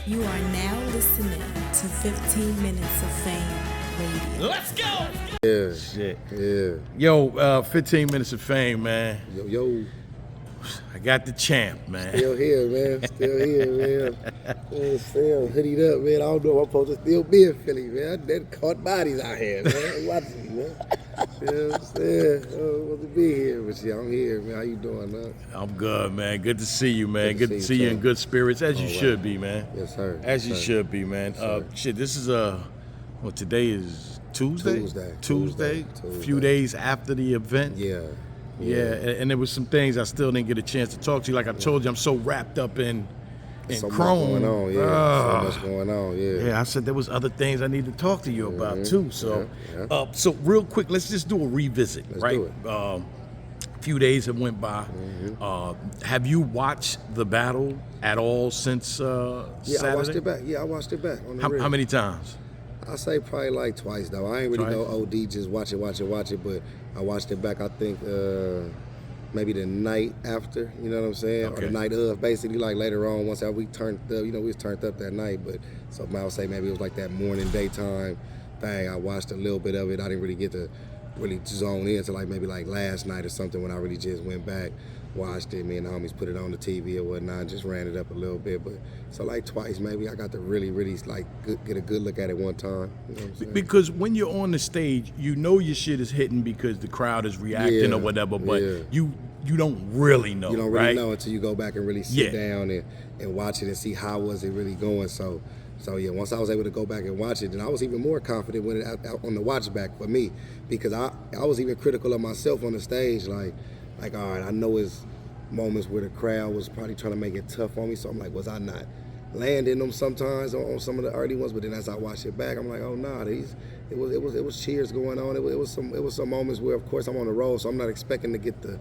You are now listening to 15 Minutes of Fame Radio. Let's go! Yeah. Shit. Yeah. Yo, 15 Minutes of Fame, man. Yo. I got the champ, man. Still here, man. Still here, man. Still hoodied up, man. I don't know if I'm supposed to still be in Philly, man. They caught bodies out here, man. Watching me, man. You know what I'm saying? I don't want to be here, but yeah, I'm here, man. How you doing, man? I'm good, man. Good to see you, man. Good to see you too. in good spirits, as you All right. should be, man. Yes, sir. As you Yes, sir. should be, man. Shit, this is today is Tuesday? Tuesday. A few days after the event. Yeah. Yeah, and there was some things I still didn't get a chance to talk to you. Like I told you, I'm so wrapped up in So Chrome. much going on, yeah. So much going on, yeah. Yeah, I said there was other things I need to talk to you about too. So, Yeah. So real quick, let's just do a revisit, Let's right? do it. A few days have went by. Have you watched the battle at all since Saturday? I watched it back. Yeah, I watched it back on the How many times? I say probably like twice though. I ain't really Twice? go OD, just watch it, but I watched it back. I think maybe the night after, you know what I'm saying, or Okay. the night of, basically like later on. Once we turned up, we was turned up that night. But so I would say maybe it was like that morning daytime thing. I watched a little bit of it. I didn't really get to really zone in until like maybe like last night or something when I really just went back. Watched it, me and the homies put it on the TV or whatnot, just ran it up a little bit. But so like twice maybe I got to really like get a good look at it one time. You know what I'm saying? Because when you're on the stage, you know your shit is hitting because the crowd is reacting or whatever, but you don't really know. You don't really right? know until you go back and really sit Yeah. down and watch it and see how was it really going. So yeah, once I was able to go back and watch it, then I was even more confident when it out on the watch back for me, because I was even critical of myself on the stage, like all right, I know it's moments where the crowd was probably trying to make it tough on me, so I'm like, was I not landing them sometimes on some of the early ones? But then as I watched it back, I'm like, oh nah, it was cheers going on. It was some moments where, of course, I'm on the road, so I'm not expecting to get the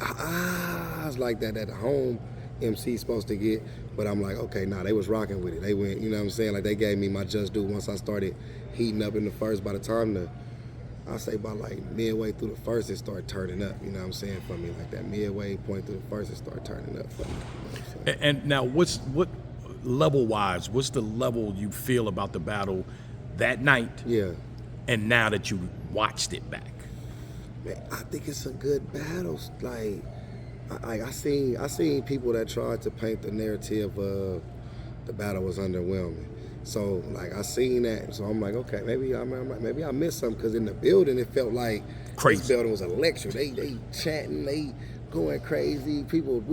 ahs like that the home MC's supposed to get. But I'm like, okay, nah, they was rocking with it. They went, you know what I'm saying? Like they gave me my just due once I started heating up in the first. By the time I say by like midway through the first, it started turning up, you know what I'm saying, for me. Like that midway point through the first, it started turning up for me. You know what I'm saying? And now, what level-wise, what's the level you feel about the battle that night? Yeah. And now that you watched it back? Man, I think it's a good battle. Like, I seen people that tried to paint the narrative of the battle was underwhelming. So like I seen that, so I'm like, okay, maybe I missed something, because in the building it felt like Crazy. This building was electric. They chanting, they going crazy. People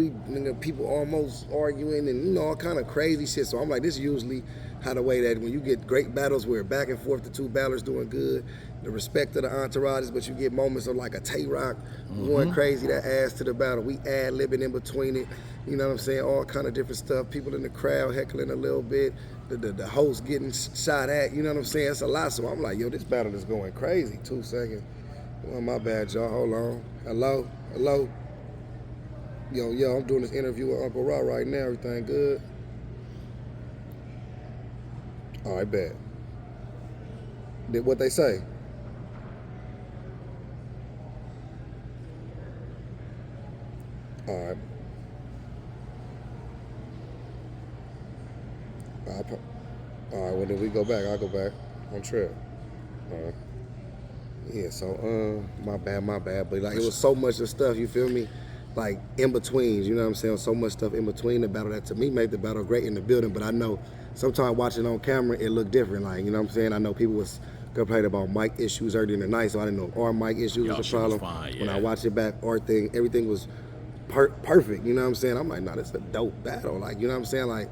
almost arguing and all kind of crazy shit. So I'm like, this usually how the way that when you get great battles where back and forth the two battlers doing good, the respect of the entourages, but you get moments of like a Tay-Rock going crazy, that adds to the battle. We ad-libbing in between it, you know what I'm saying? All kind of different stuff. People in the crowd heckling a little bit, the host getting shot at, you know what I'm saying? It's a lot. So I'm like, yo, this battle is going crazy. 2 seconds. Oh, my bad, y'all. Hold on. Hello? Yo, I'm doing this interview with Uncle Raw right now. Everything good? All right, bet. Did what they say? All right. All right, well, then we go back. I'll go back on trip. All right. Yeah, so, my bad. But, like, it was so much of stuff, you feel me? Like, in betweens, you know what I'm saying? So much stuff in between the battle that, to me, made the battle great in the building. But I know sometimes watching on camera, it looked different. Like, you know what I'm saying? I know people was complaining about mic issues earlier in the night, so I didn't know our mic issues was a problem. Fine, yeah. When I watched it back, everything was perfect, you know what I'm saying? I'm like, nah, this is a dope battle. Like, you know what I'm saying? Like,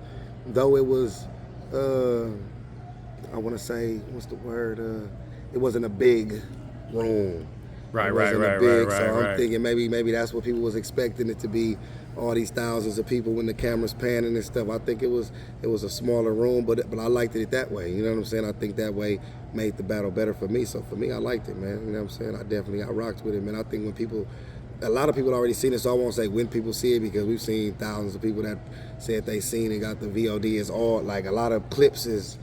though it was, I want to say, what's the word? It wasn't a big room. Right. So I'm thinking maybe that's what people was expecting it to be, all these thousands of people when the camera's panning and stuff. I think it was a smaller room, but I liked it that way. You know what I'm saying? I think that way made the battle better for me. So for me, I liked it, man. You know what I'm saying? I rocked with it, man. I think a lot of people already seen it, so I won't say when people see it, because we've seen thousands of people that said they seen and got the VOD. Is all like a lot of clips is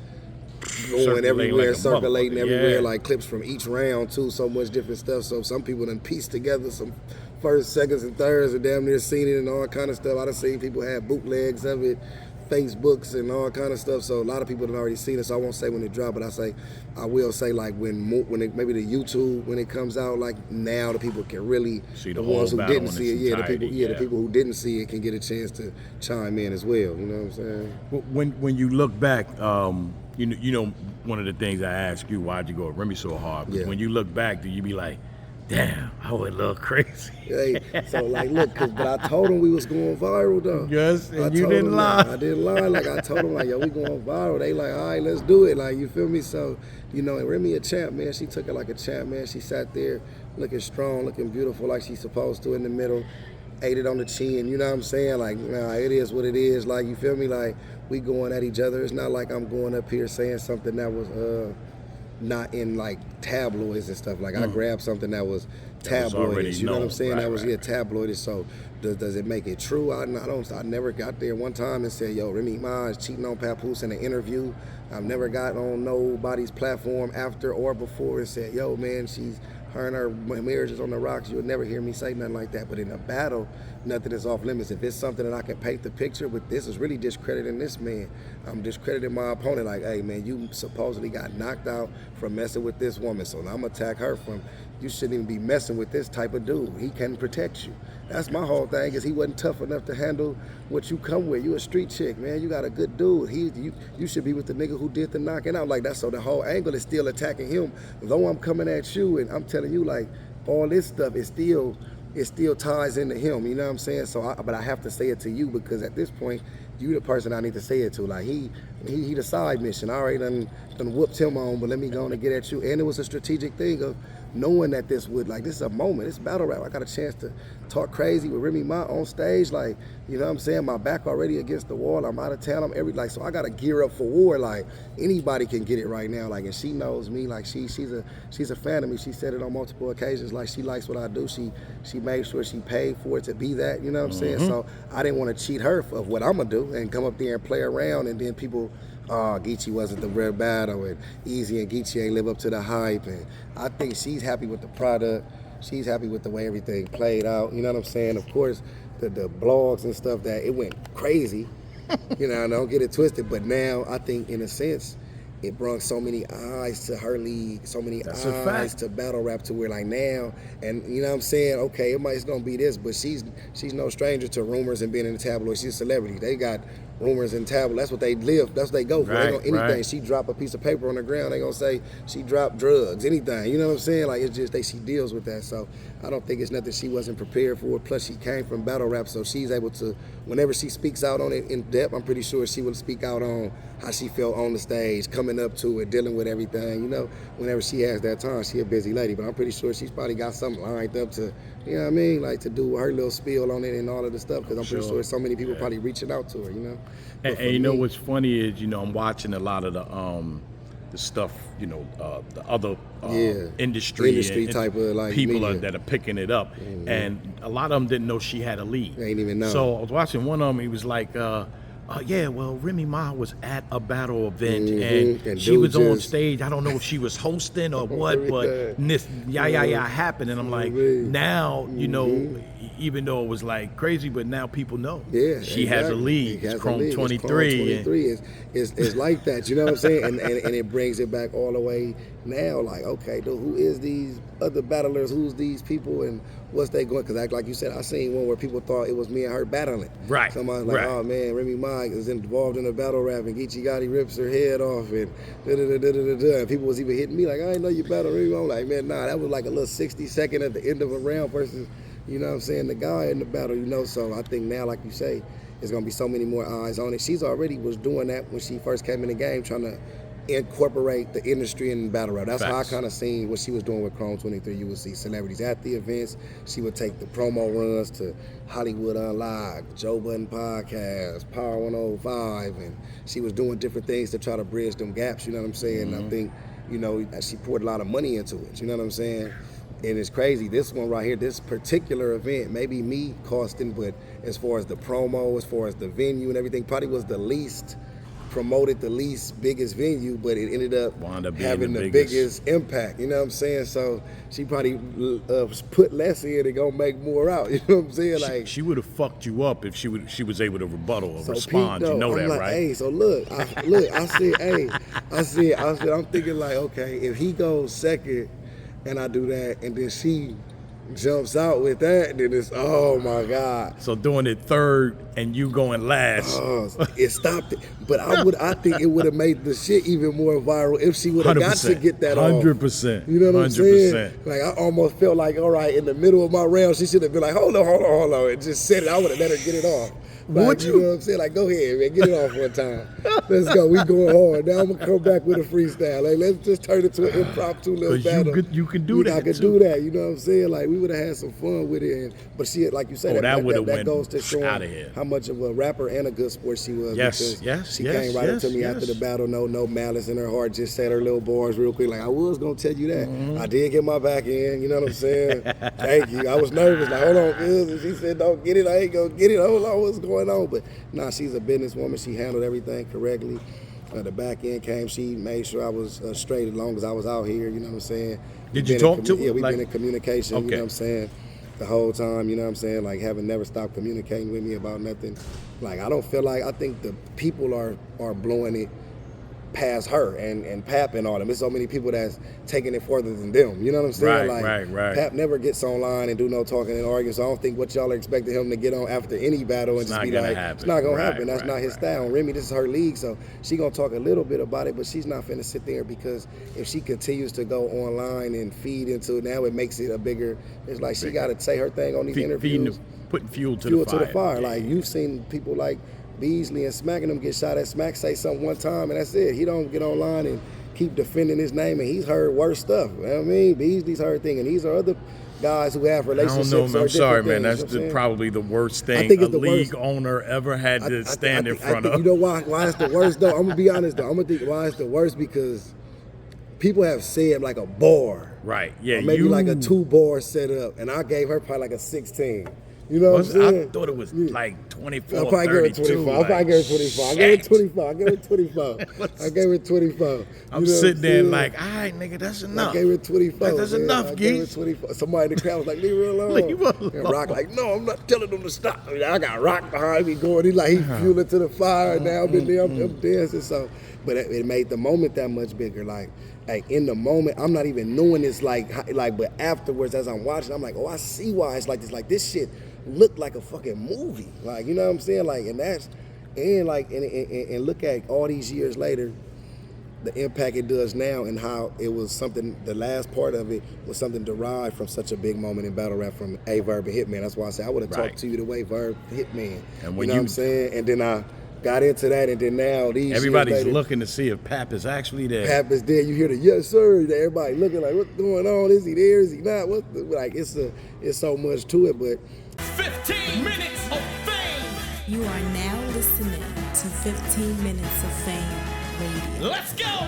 going everywhere, circulating everywhere, like clips from each round too, so much different stuff. So some people done pieced together some first, seconds, and thirds, and damn near seen it and all kind of stuff. I done seen people have bootlegs of it, Facebooks and all kind of stuff. So a lot of people have already seen it. So I won't say when it dropped, but I will say like maybe the YouTube when it comes out, like now the people can really see the ones who didn't see it. The people who didn't see it can get a chance to chime in as well. You know what I'm saying? When you look back, you know, one of the things I ask you, why'd you go with Remy so hard? But when you look back, do you be like, damn, I went a little crazy? Hey, so like, look, but I told him we was going viral though. Yes, and you didn't lie. I didn't lie. Like I told him, like, yo, we going viral. They like, all right, let's do it. Like, you feel me? So, you know, and Remy a champ, man. She took it like a champ, man. She sat there looking strong, looking beautiful, like she's supposed to in the middle. Ate it on the chin, you know what I'm saying? Like, nah, it is what it is. Like, you feel me? Like, we going at each other. It's not like I'm going up here saying something that was not in like tabloids and stuff. Like I grabbed something that was tabloidish. You know what I'm saying? That was tabloidish. So does it make it true? I never got there one time and said, yo, Remy Ma is cheating on Papoose in an interview. I've never got on nobody's platform after or before and said, yo, man, her and her marriage is on the rocks. You'll never hear me say nothing like that. But in a battle, nothing is off limits. If it's something that I can paint the picture with, this is really discrediting this man. I'm discrediting my opponent. Like, hey, man, you supposedly got knocked out from messing with this woman. So now I'm going to attack her from, you shouldn't even be messing with this type of dude. He can protect you. That's my whole thing, is he wasn't tough enough to handle what you come with. You a street chick, man. You got a good dude. You should be with the nigga who did the knocking out. Like, that's so the whole angle is still attacking him. Though I'm coming at you and I'm telling you, like, all this stuff is still, it still ties into him. You know what I'm saying? So, but I have to say it to you because at this point, you the person I need to say it to. Like, he the side mission. I already done whooped him on, but let me go on and get at you. And it was a strategic thing of knowing that this is a moment. It's battle rap. I got a chance to talk crazy with Remy Ma on stage. Like, you know what I'm saying? My back already against the wall. I'm out of town. So I got to gear up for war. Like, anybody can get it right now. Like, and she knows me. Like, she's a fan of me. She said it on multiple occasions. Like, she likes what I do. She made sure she paid for it to be that. You know what I'm saying? So I didn't want to cheat her of what I'm gonna do and come up there and play around, and then people, Geechi wasn't the real battle, and Easy and Geechi ain't live up to the hype. And I think she's happy with the product. She's happy with the way everything played out. You know what I'm saying? Of course, the blogs and stuff, that it went crazy. You know, don't get it twisted. But now I think, in a sense, it brought so many eyes to her league, so many eyes to battle rap, to where like now, and you know what I'm saying, okay, it's gonna be this, but she's no stranger to rumors and being in the tabloid. She's a celebrity. They got rumors and tabloid. That's what they live. That's what they go for. They gonna anything. She drop a piece of paper on the ground, they gonna say she dropped drugs, anything. You know what I'm saying? Like, it's just she deals with that. So I don't think it's nothing she wasn't prepared for. Plus, she came from battle rap, so she's able to, whenever she speaks out on it in depth, I'm pretty sure she will speak out on how she felt on the stage, coming up to it, dealing with everything. You know, whenever she has that time, she a busy lady, but I'm pretty sure she's probably got something lined up to, you know what I mean, like to do her little spiel on it and all of the stuff, because I'm pretty sure so many people probably reaching out to her, you know. And you know what's funny is, you know, I'm watching a lot of the stuff, you know, the other industry and type of like people that are picking it up, and a lot of them didn't know she had a lead. They ain't even know. So I was watching one of them. He was like, yeah, well, Remy Ma was at a battle event and she was on stage. I don't know if she was hosting or what, but this happened. And I'm like, now, you know, even though it was like crazy, but now people know. Yeah, she has a lead. It's Chrome 23. Chrome 23 is like that. You know what I'm saying? And it brings it back all the way now. Like, okay, dude, who is these other battlers? Who's these people? And what's they going? Because like you said, I seen one where people thought it was me and her battling. Right. Somebody's like, oh man, Remy Ma is involved in a battle rap, and Geechi Gotti rips her head off, and and people was even hitting me like, I didn't know you battled Remy Ma. I'm like, man, nah, that was like a little 60-second at the end of a round versus, you know what I'm saying, the guy in the battle, you know. So I think now, like you say, there's gonna be so many more eyes on it. She's already was doing that when she first came in the game, trying to incorporate the industry in battle rap. That's how I kind of seen what she was doing with Chrome 23. You would see celebrities at the events. She would take the promo runs to Hollywood Unlocked, Joe Budden Podcast, Power 105, and she was doing different things to try to bridge them gaps, you know what I'm saying? I think, you know, she poured a lot of money into it, you know what I'm saying? And it's crazy, this one right here, this particular event, maybe me costing, but as far as the promo, as far as the venue and everything, probably was the least promoted the least biggest venue, but it ended up Wound up being having the the biggest impact. You know what I'm saying? So she probably put less in and gonna make more out. You know what I'm saying? Like She would have fucked you up if she was able to rebuttal or so respond. Pete, though, You know I'm that, like, right? Hey, so look, I said, hey, I said, I'm thinking like, okay, if he goes second and I do that, and then she jumps out with that, then it's, oh my God. So doing it third and you going last. It stopped it. But I think it would have made the shit even more viral if she would have got to get that off. 100%. You know what I'm saying? Like, I almost felt like, all right, in the middle of my round, she should have been like, hold on, and just said it. I would have let her get it off. Like, you know what I'm saying? Like, go ahead, man, get it off one time. Let's go. We going hard. Now I'm gonna come back with a freestyle. Like, let's just turn it to an impromptu little battle. You could do that. I could do that. You know what I'm saying? Like, we would have had some fun with it. But she, like you said, that goes to showing how much of a rapper and a good sport she was. She came right up to me after the battle, no malice in her heart, just said her little bars real quick. Like, I was gonna tell you that. I did get my back in. You know what I'm saying? Thank you. I was nervous. Like, hold on, cuz. And she said, don't get it. I ain't gonna get it. Hold on, what's going on? But nah, she's a businesswoman. She handled everything correctly. The back end came. She made sure I was straight as long as I was out here. You know what I'm saying? Did you talk to her? Yeah, we've been in communication. Okay. You know what I'm saying? The whole time. You know what I'm saying? Like, having never stopped communicating with me about nothing. Like, I don't feel like, I think the people are blowing it past her and Pap and all them. There's so many people that's taking it further than them. You know what I'm saying? Right. Pap never gets online and do no talking and arguing, so I don't think what y'all are expecting him to get on after any battle and just be like, it's not gonna happen. That's not his style. And Remy, this is her league, so she gonna talk a little bit about it, but she's not finna sit there, because if she continues to go online and feed into it, now it makes it a bigger, it's like she gotta say her thing on these interviews. Putting fuel to the fire. Like, you've seen people like Beasley and smacking them get shot at. Smack say something one time and that's it. He don't get online and keep defending his name, and he's heard worse stuff. You know what I mean? Beasley's heard things, and these are other guys who have relationships. I don't know, man. I'm sorry, man. Things, That's probably the worst thing a league owner ever had to stand in front of. You know why it's the worst, though? I'm gonna be honest, though. I'm gonna think why it's the worst, because people have said like a bar. Right. Yeah. Or maybe like a 2-bar setup, and I gave her probably like a 16. You know what I'm saying? I thought it was like 24, I probably gave her 24. I probably gave her 24. I gave her 24. I gave her 24. I gave her 24. I'm sitting there like, all right, nigga, that's enough. I gave her 24. Like, that's enough, Geechi. I gave her 24. Somebody in the crowd was like, leave her alone. Leave her alone. And Rock like, no, I'm not telling them to stop. I mean, I got Rock behind me going. He fueling to the fire. Now I'm in there, I'm dancing. So, but it made the moment that much bigger. Like in the moment, I'm not even knowing this. But afterwards, as I'm watching, I'm like, oh, I see why it's like this. Like, this shit looked like a fucking movie. Like, you know what I'm saying? Like, and look at all these years later, the impact it does now, and how it was something, the last part of it was something derived from such a big moment in battle rap from Verb and Hitman. That's why I say I would have talked to you the way Verb Hitman. And when you know what I'm saying? And then I got into that, and then now these everybody's years later, looking to see if Pap is actually there. Pap is there. You hear the yes sir. Everybody looking like, what's going on? Is he there? Is he not? It's so much to it, but 15 minutes of fame. You are now listening to 15 Minutes of Fame Radio. Let's go.